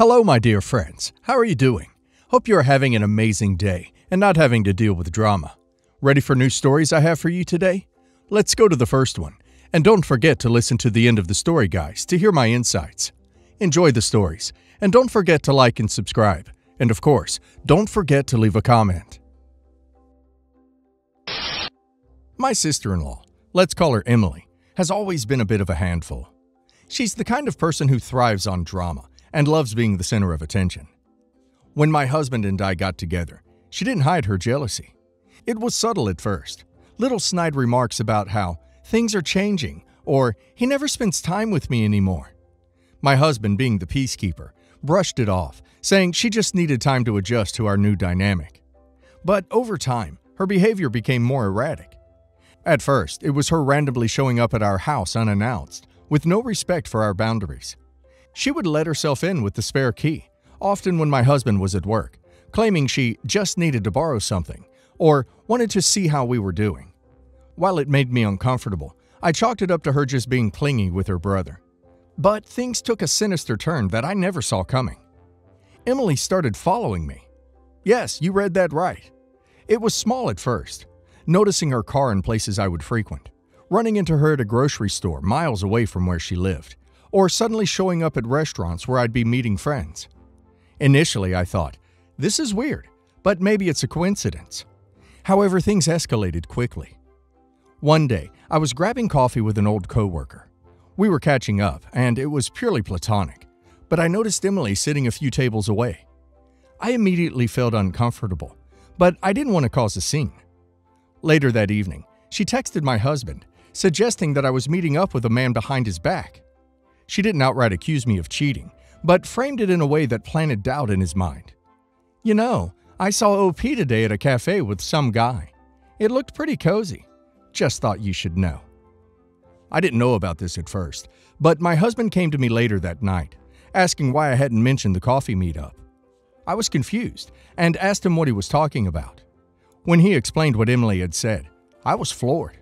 Hello, my dear friends. How are you doing? Hope you are having an amazing day and not having to deal with drama. Ready for new stories I have for you today? Let's go to the first one. And don't forget to listen to the end of the story, guys, to hear my insights. Enjoy the stories, and don't forget to like and subscribe. And of course, don't forget to leave a comment. My sister-in-law, let's call her Emily, has always been a bit of a handful. She's the kind of person who thrives on drama and loves being the center of attention. When my husband and I got together, she didn't hide her jealousy. It was subtle at first. Little snide remarks about how things are changing or he never spends time with me anymore. My husband, being the peacekeeper, brushed it off, saying she just needed time to adjust to our new dynamic. But over time, her behavior became more erratic. At first, it was her randomly showing up at our house unannounced, with no respect for our boundaries. She would let herself in with the spare key, often when my husband was at work, claiming she just needed to borrow something or wanted to see how we were doing. While it made me uncomfortable, I chalked it up to her just being clingy with her brother. But things took a sinister turn that I never saw coming. Emily started following me. Yes, you read that right. It was small at first, noticing her car in places I would frequent, running into her at a grocery store miles away from where she lived, or suddenly showing up at restaurants where I'd be meeting friends. Initially, I thought, this is weird, but maybe it's a coincidence. However, things escalated quickly. One day, I was grabbing coffee with an old coworker. We were catching up, and it was purely platonic, but I noticed Emily sitting a few tables away. I immediately felt uncomfortable, but I didn't want to cause a scene. Later that evening, she texted my husband, suggesting that I was meeting up with a man behind his back. She didn't outright accuse me of cheating, but framed it in a way that planted doubt in his mind. You know, I saw OP today at a cafe with some guy. It looked pretty cozy. Just thought you should know. I didn't know about this at first, but my husband came to me later that night, asking why I hadn't mentioned the coffee meetup. I was confused and asked him what he was talking about. When he explained what Emily had said, I was floored.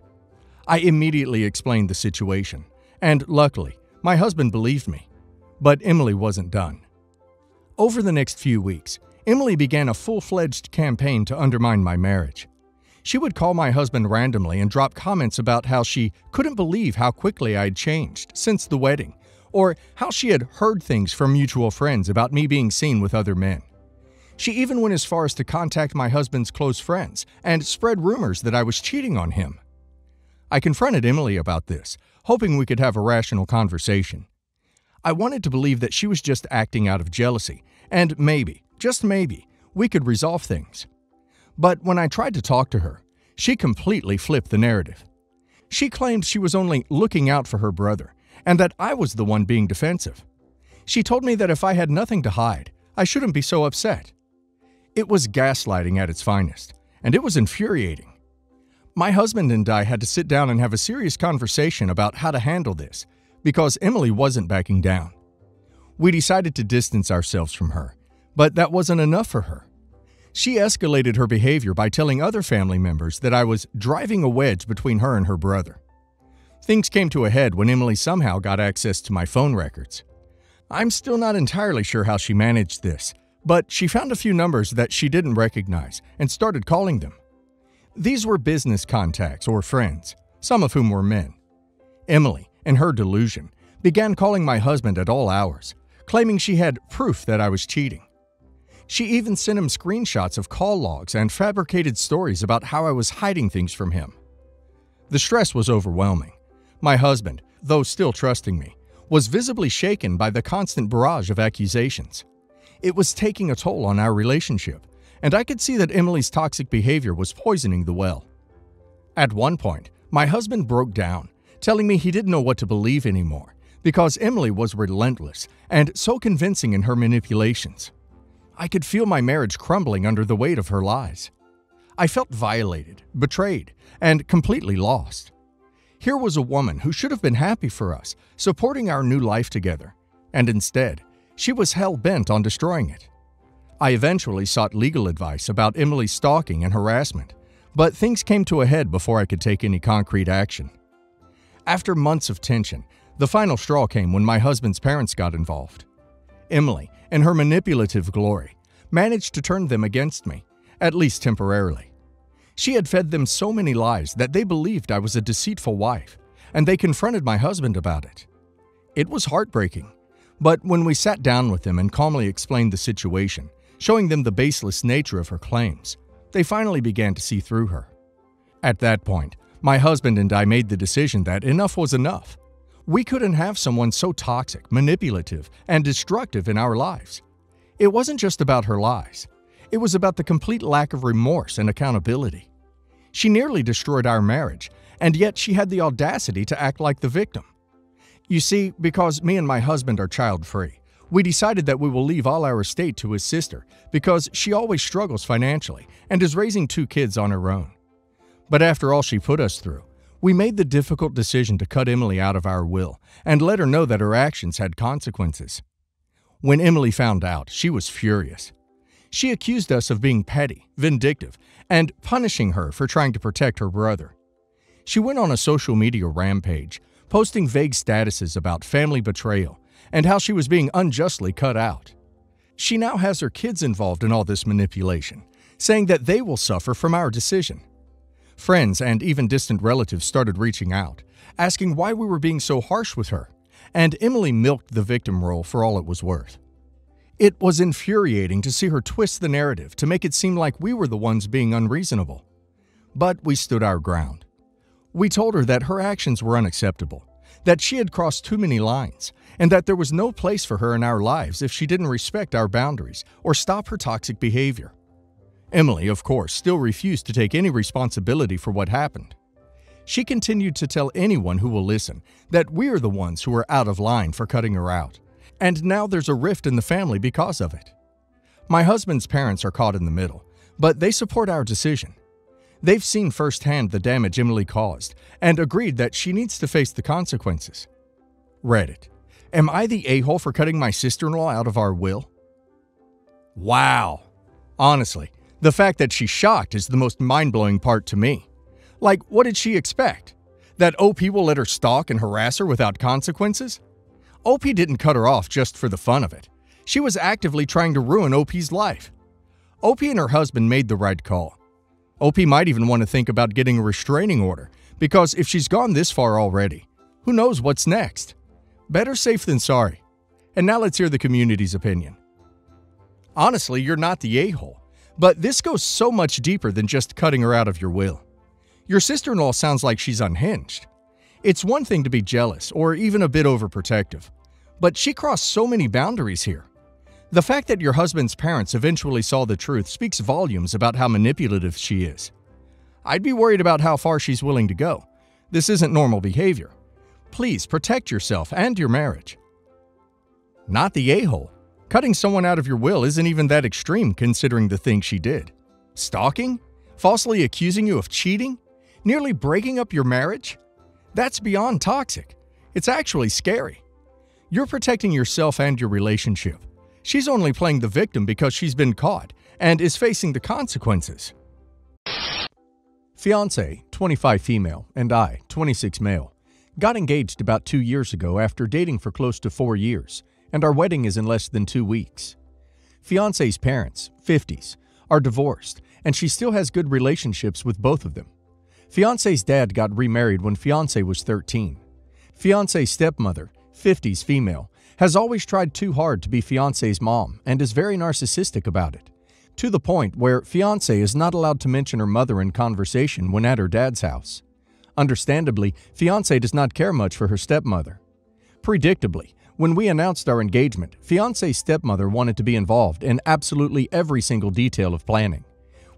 I immediately explained the situation, and luckily, my husband believed me. But Emily wasn't done. Over the next few weeks, Emily began a full-fledged campaign to undermine my marriage. She would call my husband randomly and drop comments about how she couldn't believe how quickly I had changed since the wedding, or how she had heard things from mutual friends about me being seen with other men. She even went as far as to contact my husband's close friends and spread rumors that I was cheating on him. I confronted Emily about this, hoping we could have a rational conversation. I wanted to believe that she was just acting out of jealousy, and maybe, just maybe, we could resolve things. But when I tried to talk to her, she completely flipped the narrative. She claimed she was only looking out for her brother, and that I was the one being defensive. She told me that if I had nothing to hide, I shouldn't be so upset. It was gaslighting at its finest, and it was infuriating. My husband and I had to sit down and have a serious conversation about how to handle this, because Emily wasn't backing down. We decided to distance ourselves from her, but that wasn't enough for her. She escalated her behavior by telling other family members that I was driving a wedge between her and her brother. Things came to a head when Emily somehow got access to my phone records. I'm still not entirely sure how she managed this, but she found a few numbers that she didn't recognize and started calling them. These were business contacts or friends, some of whom were men. Emily, in her delusion, began calling my husband at all hours, claiming she had proof that I was cheating. She even sent him screenshots of call logs and fabricated stories about how I was hiding things from him. The stress was overwhelming. My husband, though still trusting me, was visibly shaken by the constant barrage of accusations. It was taking a toll on our relationship, and I could see that Emily's toxic behavior was poisoning the well. At one point, my husband broke down, telling me he didn't know what to believe anymore because Emily was relentless and so convincing in her manipulations. I could feel my marriage crumbling under the weight of her lies. I felt violated, betrayed, and completely lost. Here was a woman who should have been happy for us, supporting our new life together, and instead, she was hell-bent on destroying it. I eventually sought legal advice about Emily's stalking and harassment, but things came to a head before I could take any concrete action. After months of tension, the final straw came when my husband's parents got involved. Emily, in her manipulative glory, managed to turn them against me, at least temporarily. She had fed them so many lies that they believed I was a deceitful wife, and they confronted my husband about it. It was heartbreaking, but when we sat down with them and calmly explained the situation, showing them the baseless nature of her claims, they finally began to see through her. At that point, my husband and I made the decision that enough was enough. We couldn't have someone so toxic, manipulative, and destructive in our lives. It wasn't just about her lies. It was about the complete lack of remorse and accountability. She nearly destroyed our marriage, and yet she had the audacity to act like the victim. You see, because me and my husband are child-free, we decided that we will leave all our estate to his sister because she always struggles financially and is raising 2 kids on her own. But after all she put us through, we made the difficult decision to cut Emily out of our will and let her know that her actions had consequences. When Emily found out, she was furious. She accused us of being petty, vindictive, and punishing her for trying to protect her brother. She went on a social media rampage, posting vague statuses about family betrayal and how she was being unjustly cut out. She now has her kids involved in all this manipulation, saying that they will suffer from our decision. Friends and even distant relatives started reaching out, asking why we were being so harsh with her, and Emily milked the victim role for all it was worth. It was infuriating to see her twist the narrative to make it seem like we were the ones being unreasonable. But we stood our ground. We told her that her actions were unacceptable, that she had crossed too many lines, and that there was no place for her in our lives if she didn't respect our boundaries or stop her toxic behavior. Emily, of course, still refused to take any responsibility for what happened. She continued to tell anyone who will listen that we are the ones who are out of line for cutting her out, and now there's a rift in the family because of it. My husband's parents are caught in the middle, but they support our decision. They've seen firsthand the damage Emily caused and agreed that she needs to face the consequences. Reddit: am I the a-hole for cutting my sister-in-law out of our will? Wow. Honestly, the fact that she's shocked is the most mind-blowing part to me. Like, what did she expect? That OP will let her stalk and harass her without consequences? OP didn't cut her off just for the fun of it. She was actively trying to ruin OP's life. OP and her husband made the right call. OP might even want to think about getting a restraining order, because if she's gone this far already, who knows what's next? Better safe than sorry. And now let's hear the community's opinion. Honestly, you're not the a-hole. But this goes so much deeper than just cutting her out of your will. Your sister-in-law sounds like she's unhinged. It's one thing to be jealous or even a bit overprotective, but she crossed so many boundaries here. The fact that your husband's parents eventually saw the truth speaks volumes about how manipulative she is. I'd be worried about how far she's willing to go. This isn't normal behavior. Please protect yourself and your marriage. Not the a-hole. Cutting someone out of your will isn't even that extreme considering the things she did. Stalking? Falsely accusing you of cheating? Nearly breaking up your marriage? That's beyond toxic. It's actually scary. You're protecting yourself and your relationship. She's only playing the victim because she's been caught and is facing the consequences. Fiancé, 25 female, and I, 26 male, got engaged about 2 years ago after dating for close to 4 years, and our wedding is in less than 2 weeks. Fiancé's parents, 50s, are divorced, and she still has good relationships with both of them. Fiancé's dad got remarried when Fiancé was 13. Fiancé's stepmother, 50s female, has always tried too hard to be Fiancé's mom and is very narcissistic about it, to the point where Fiancé is not allowed to mention her mother in conversation when at her dad's house. Understandably, Fiancé does not care much for her stepmother. Predictably, when we announced our engagement, Fiancé's stepmother wanted to be involved in absolutely every single detail of planning.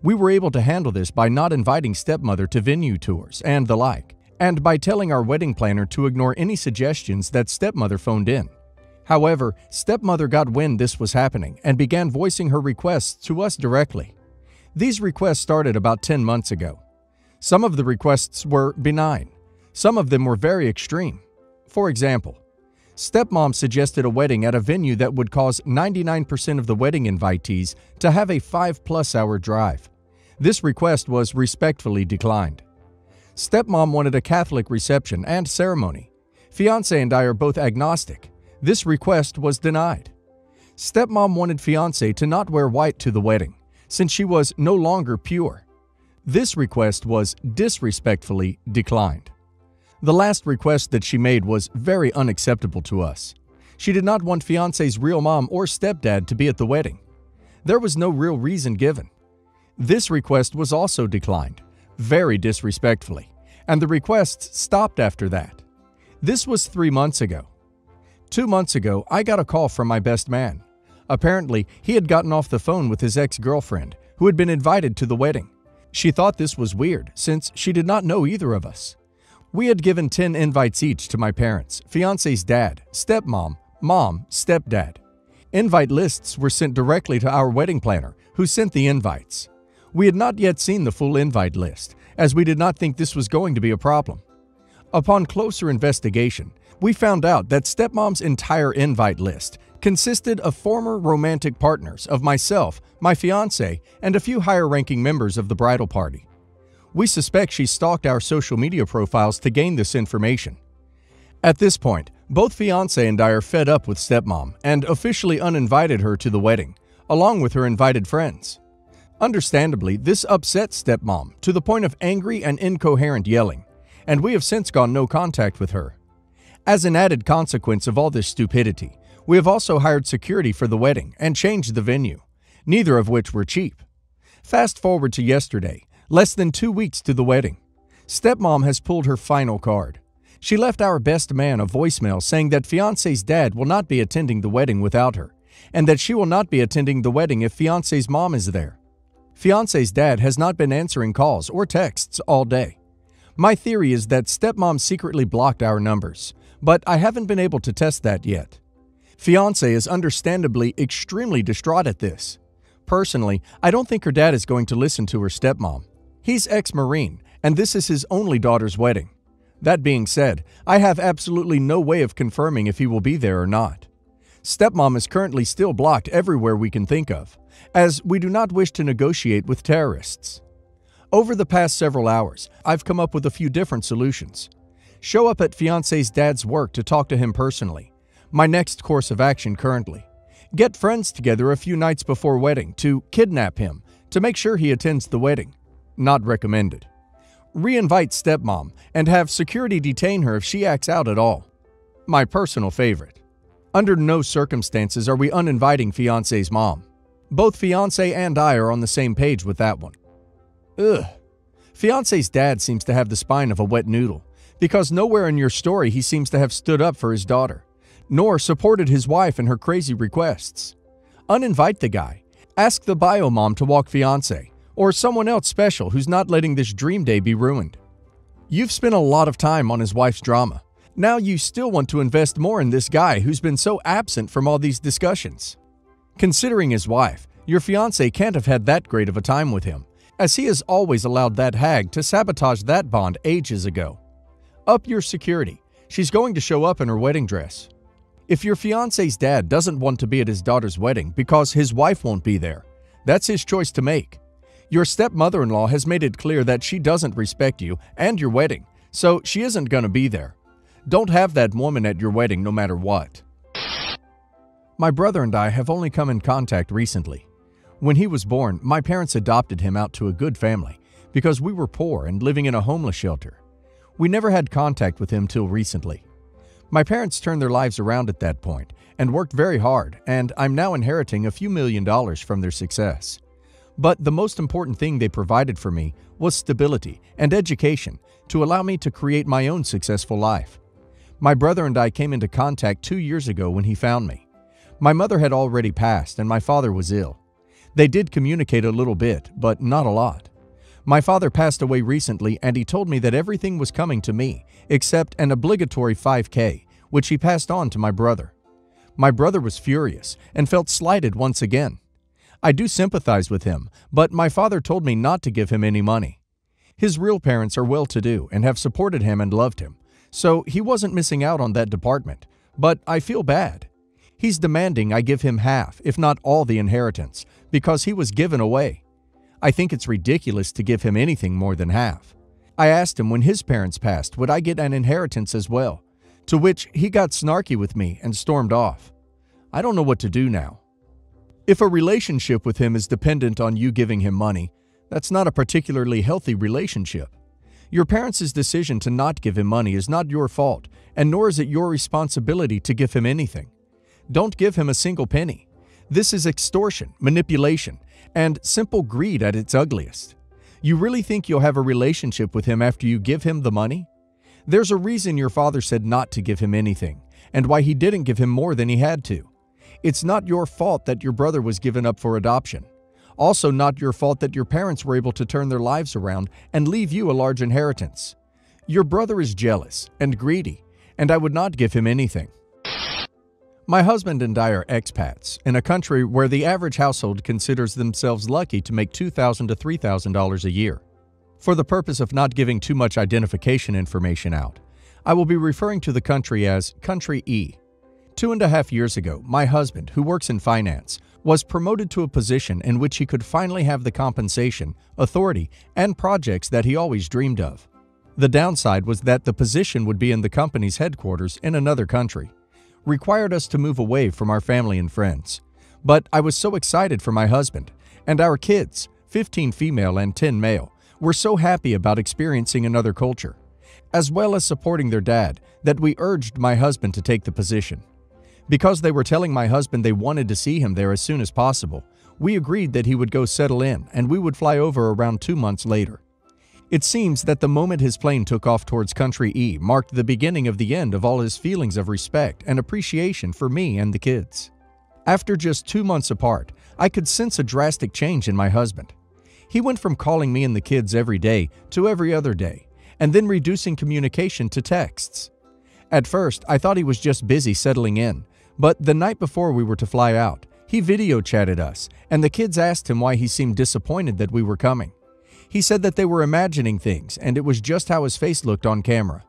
We were able to handle this by not inviting stepmother to venue tours and the like, and by telling our wedding planner to ignore any suggestions that stepmother phoned in. However, stepmother got wind this was happening and began voicing her requests to us directly. These requests started about 10 months ago. Some of the requests were benign. Some of them were very extreme. For example, Stepmom suggested a wedding at a venue that would cause 99% of the wedding invitees to have a 5+ hour drive. This request was respectfully declined. Stepmom wanted a Catholic reception and ceremony. Fiancé and I are both agnostic. This request was denied. Stepmom wanted fiancé to not wear white to the wedding, since she was no longer pure. This request was disrespectfully declined. The last request that she made was very unacceptable to us. She did not want fiancé's real mom or stepdad to be at the wedding. There was no real reason given. This request was also declined, very disrespectfully, and the requests stopped after that. This was 3 months ago. 2 months ago, I got a call from my best man. Apparently, he had gotten off the phone with his ex-girlfriend, who had been invited to the wedding. She thought this was weird, since she did not know either of us. We had given 10 invites each to my parents, fiancé's dad, stepmom, mom, stepdad. Invite lists were sent directly to our wedding planner, who sent the invites. We had not yet seen the full invite list, as we did not think this was going to be a problem. Upon closer investigation, we found out that stepmom's entire invite list consisted of former romantic partners of myself, my fiancé, and a few higher-ranking members of the bridal party. We suspect she stalked our social media profiles to gain this information. At this point, both fiancé and I are fed up with stepmom and officially uninvited her to the wedding, along with her invited friends. Understandably, this upset stepmom to the point of angry and incoherent yelling, and we have since gone no contact with her. As an added consequence of all this stupidity, we have also hired security for the wedding and changed the venue, neither of which were cheap. Fast forward to yesterday, less than 2 weeks to the wedding. Stepmom has pulled her final card. She left our best man a voicemail saying that fiancé's dad will not be attending the wedding without her, and that she will not be attending the wedding if fiancé's mom is there. Fiancé's dad has not been answering calls or texts all day. My theory is that stepmom secretly blocked our numbers, but I haven't been able to test that yet. Fiancé is understandably extremely distraught at this. Personally, I don't think her dad is going to listen to her stepmom. He's ex-Marine, and this is his only daughter's wedding. That being said, I have absolutely no way of confirming if he will be there or not. Stepmom is currently still blocked everywhere we can think of, as we do not wish to negotiate with terrorists. Over the past several hours, I've come up with a few different solutions. Show up at fiancé's dad's work to talk to him personally. My next course of action currently. Get friends together a few nights before wedding to kidnap him to make sure he attends the wedding. Not recommended. Re-invite stepmom and have security detain her if she acts out at all. My personal favorite. Under no circumstances are we uninviting fiancé's mom. Both fiancé and I are on the same page with that one. Ugh. Fiancé's dad seems to have the spine of a wet noodle, because nowhere in your story he seems to have stood up for his daughter, nor supported his wife in her crazy requests. Uninvite the guy. Ask the bio mom to walk fiancé, or someone else special who's not letting this dream day be ruined. You've spent a lot of time on his wife's drama. Now you still want to invest more in this guy who's been so absent from all these discussions. Considering his wife, your fiancé can't have had that great of a time with him, as he has always allowed that hag to sabotage that bond ages ago. Up your security. She's going to show up in her wedding dress. If your fiancé's dad doesn't want to be at his daughter's wedding because his wife won't be there, that's his choice to make. Your stepmother-in-law has made it clear that she doesn't respect you and your wedding, so she isn't going to be there. Don't have that woman at your wedding no matter what. My brother and I have only come in contact recently. When he was born, my parents adopted him out to a good family because we were poor and living in a homeless shelter. We never had contact with him till recently. My parents turned their lives around at that point and worked very hard, and I'm now inheriting a few $1 million from their success. But the most important thing they provided for me was stability and education to allow me to create my own successful life. My brother and I came into contact 2 years ago when he found me. My mother had already passed and my father was ill. They did communicate a little bit, but not a lot. My father passed away recently and he told me that everything was coming to me except an obligatory $5,000, which he passed on to my brother. My brother was furious and felt slighted once again. I do sympathize with him, but my father told me not to give him any money. His real parents are well-to-do and have supported him and loved him, so he wasn't missing out on that department, but I feel bad. He's demanding I give him half, if not all the inheritance, because he was given away. I think it's ridiculous to give him anything more than half. I asked him when his parents passed would I get an inheritance as well, to which he got snarky with me and stormed off. I don't know what to do now. If a relationship with him is dependent on you giving him money, that's not a particularly healthy relationship. Your parents' decision to not give him money is not your fault, and nor is it your responsibility to give him anything. Don't give him a single penny. This is extortion, manipulation, and simple greed at its ugliest. You really think you'll have a relationship with him after you give him the money? There's a reason your father said not to give him anything, and why he didn't give him more than he had to. It's not your fault that your brother was given up for adoption. Also not your fault that your parents were able to turn their lives around and leave you a large inheritance. Your brother is jealous and greedy, and I would not give him anything. My husband and I are expats in a country where the average household considers themselves lucky to make $2,000 to $3,000 a year. For the purpose of not giving too much identification information out, I will be referring to the country as Country E. 2.5 years ago, my husband, who works in finance, was promoted to a position in which he could finally have the compensation, authority, and projects that he always dreamed of. The downside was that the position would be in the company's headquarters in another country, required us to move away from our family and friends. But I was so excited for my husband, and our kids, 15 female and 10 male, were so happy about experiencing another culture, as well as supporting their dad, that we urged my husband to take the position. Because they were telling my husband they wanted to see him there as soon as possible, we agreed that he would go settle in and we would fly over around 2 months later. It seems that the moment his plane took off towards Country E marked the beginning of the end of all his feelings of respect and appreciation for me and the kids. After just 2 months apart, I could sense a drastic change in my husband. He went from calling me and the kids every day to every other day, and then reducing communication to texts. At first, I thought he was just busy settling in, but the night before we were to fly out, he video chatted us, and the kids asked him why he seemed disappointed that we were coming. He said that they were imagining things, and it was just how his face looked on camera.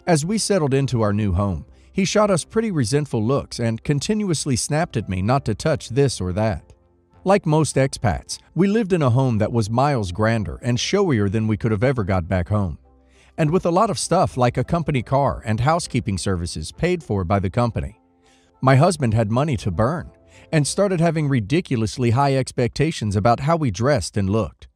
As we settled into our new home, he shot us pretty resentful looks and continuously snapped at me not to touch this or that. Like most expats, we lived in a home that was miles grander and showier than we could have ever got back home, and with a lot of stuff like a company car and housekeeping services paid for by the company. My husband had money to burn and started having ridiculously high expectations about how we dressed and looked.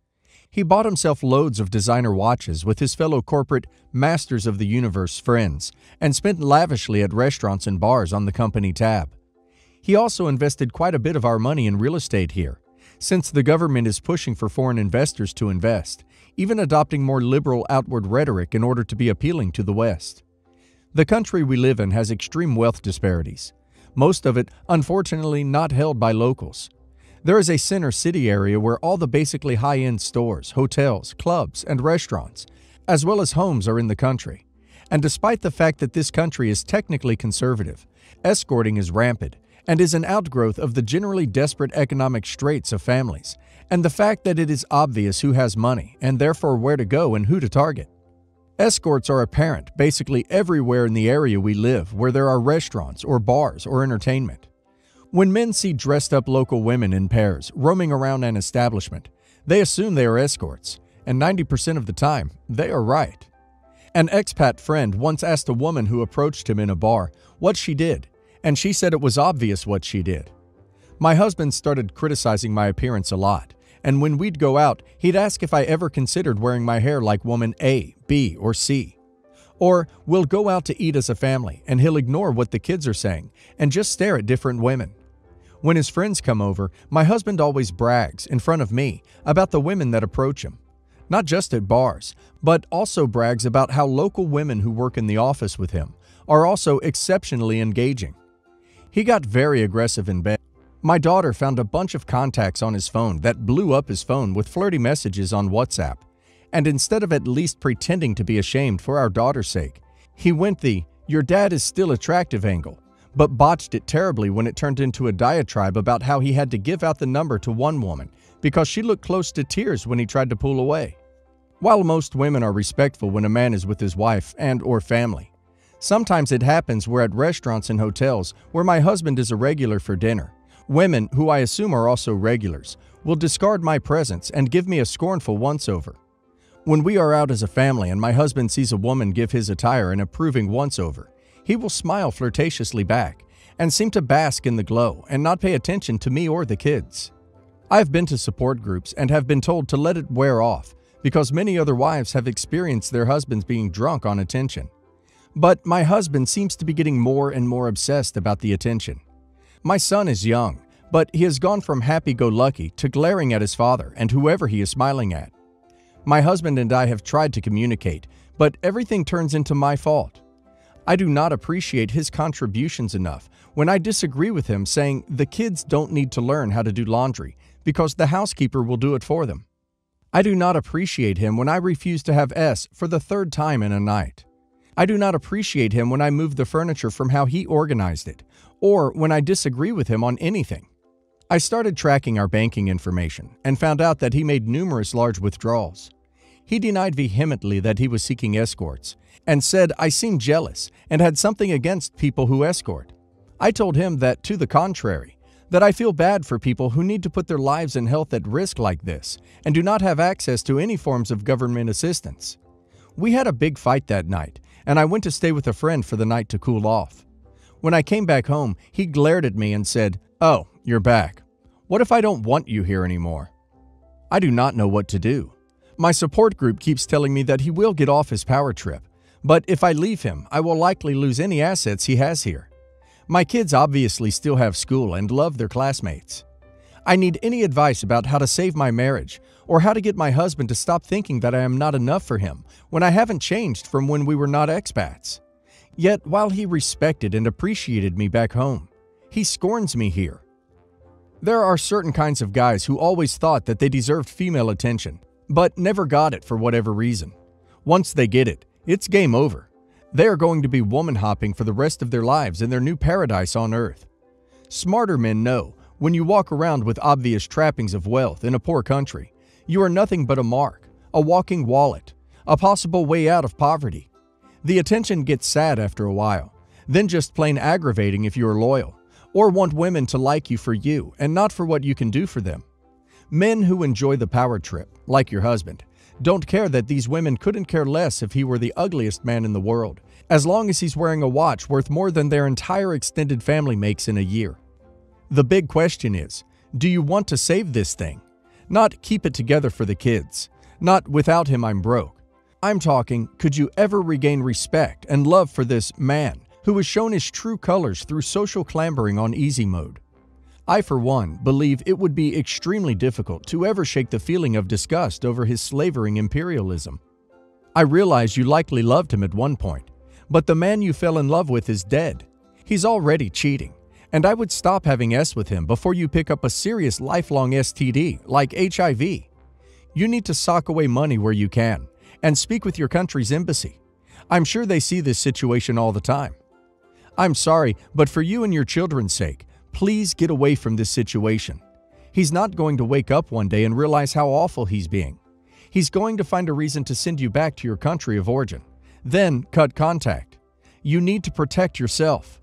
He bought himself loads of designer watches with his fellow corporate Masters of the Universe friends and spent lavishly at restaurants and bars on the company tab. He also invested quite a bit of our money in real estate here, since the government is pushing for foreign investors to invest, even adopting more liberal outward rhetoric in order to be appealing to the West. The country we live in has extreme wealth disparities, most of it, unfortunately, not held by locals. There is a center city area where all the basically high-end stores, hotels, clubs, and restaurants, as well as homes, are in the country. And despite the fact that this country is technically conservative, escorting is rampant and is an outgrowth of the generally desperate economic straits of families, and the fact that it is obvious who has money and therefore where to go and who to target. Escorts are apparent basically everywhere in the area we live where there are restaurants or bars or entertainment. When men see dressed-up local women in pairs roaming around an establishment, they assume they are escorts, and 90% of the time, they are right. An expat friend once asked a woman who approached him in a bar what she did, and she said it was obvious what she did. My husband started criticizing my appearance a lot, and when we'd go out, he'd ask if I ever considered wearing my hair like woman A, B, or C. Or we'll go out to eat as a family, and he'll ignore what the kids are saying and just stare at different women. When his friends come over, my husband always brags in front of me about the women that approach him. Not just at bars, but also brags about how local women who work in the office with him are also exceptionally engaging. He got very aggressive in bed. My daughter found a bunch of contacts on his phone that blew up his phone with flirty messages on WhatsApp, and instead of at least pretending to be ashamed for our daughter's sake, he went the "your dad is still attractive" angle, but botched it terribly when it turned into a diatribe about how he had to give out the number to one woman because she looked close to tears when he tried to pull away. While most women are respectful when a man is with his wife and/or family, sometimes it happens where at restaurants and hotels where my husband is a regular for dinner, women, who I assume are also regulars, will discard my presence and give me a scornful once-over. When we are out as a family and my husband sees a woman give his attire an approving once-over, he will smile flirtatiously back and seem to bask in the glow and not pay attention to me or the kids. I've been to support groups and have been told to let it wear off because many other wives have experienced their husbands being drunk on attention. But my husband seems to be getting more and more obsessed about the attention. My son is young, but he has gone from happy-go-lucky to glaring at his father and whoever he is smiling at. My husband and I have tried to communicate, but everything turns into my fault. I do not appreciate his contributions enough when I disagree with him, saying the kids don't need to learn how to do laundry because the housekeeper will do it for them. I do not appreciate him when I refuse to have S for the third time in a night. I do not appreciate him when I move the furniture from how he organized it, or when I disagree with him on anything. I started tracking our banking information and found out that he made numerous large withdrawals. He denied vehemently that he was seeking escorts and said I seemed jealous and had something against people who escort. I told him that, to the contrary, that I feel bad for people who need to put their lives and health at risk like this and do not have access to any forms of government assistance. We had a big fight that night, and I went to stay with a friend for the night to cool off. When I came back home, he glared at me and said, "Oh, you're back. What if I don't want you here anymore?" I do not know what to do. My support group keeps telling me that he will get off his power trip, but if I leave him, I will likely lose any assets he has here. My kids obviously still have school and love their classmates. I need any advice about how to save my marriage or how to get my husband to stop thinking that I am not enough for him when I haven't changed from when we were not expats. Yet, while he respected and appreciated me back home, he scorns me here. There are certain kinds of guys who always thought that they deserved female attention, but never got it for whatever reason. Once they get it, it's game over. They are going to be woman hopping for the rest of their lives in their new paradise on earth. Smarter men know when you walk around with obvious trappings of wealth in a poor country, you are nothing but a mark, a walking wallet, a possible way out of poverty. The attention gets sad after a while, then just plain aggravating if you are loyal, or want women to like you for you and not for what you can do for them. Men who enjoy the power trip, like your husband, don't care that these women couldn't care less if he were the ugliest man in the world, as long as he's wearing a watch worth more than their entire extended family makes in a year. The big question is, do you want to save this thing? Not keep it together for the kids. Not without him I'm broke. I'm talking, could you ever regain respect and love for this man who has shown his true colors through social clambering on easy mode? I, for one, believe it would be extremely difficult to ever shake the feeling of disgust over his slavering imperialism. I realize you likely loved him at one point, but the man you fell in love with is dead. He's already cheating, and I would stop having S with him before you pick up a serious lifelong STD like HIV. You need to sock away money where you can and speak with your country's embassy. I'm sure they see this situation all the time. I'm sorry, but for you and your children's sake, please get away from this situation. He's not going to wake up one day and realize how awful he's being. He's going to find a reason to send you back to your country of origin, then cut contact. You need to protect yourself.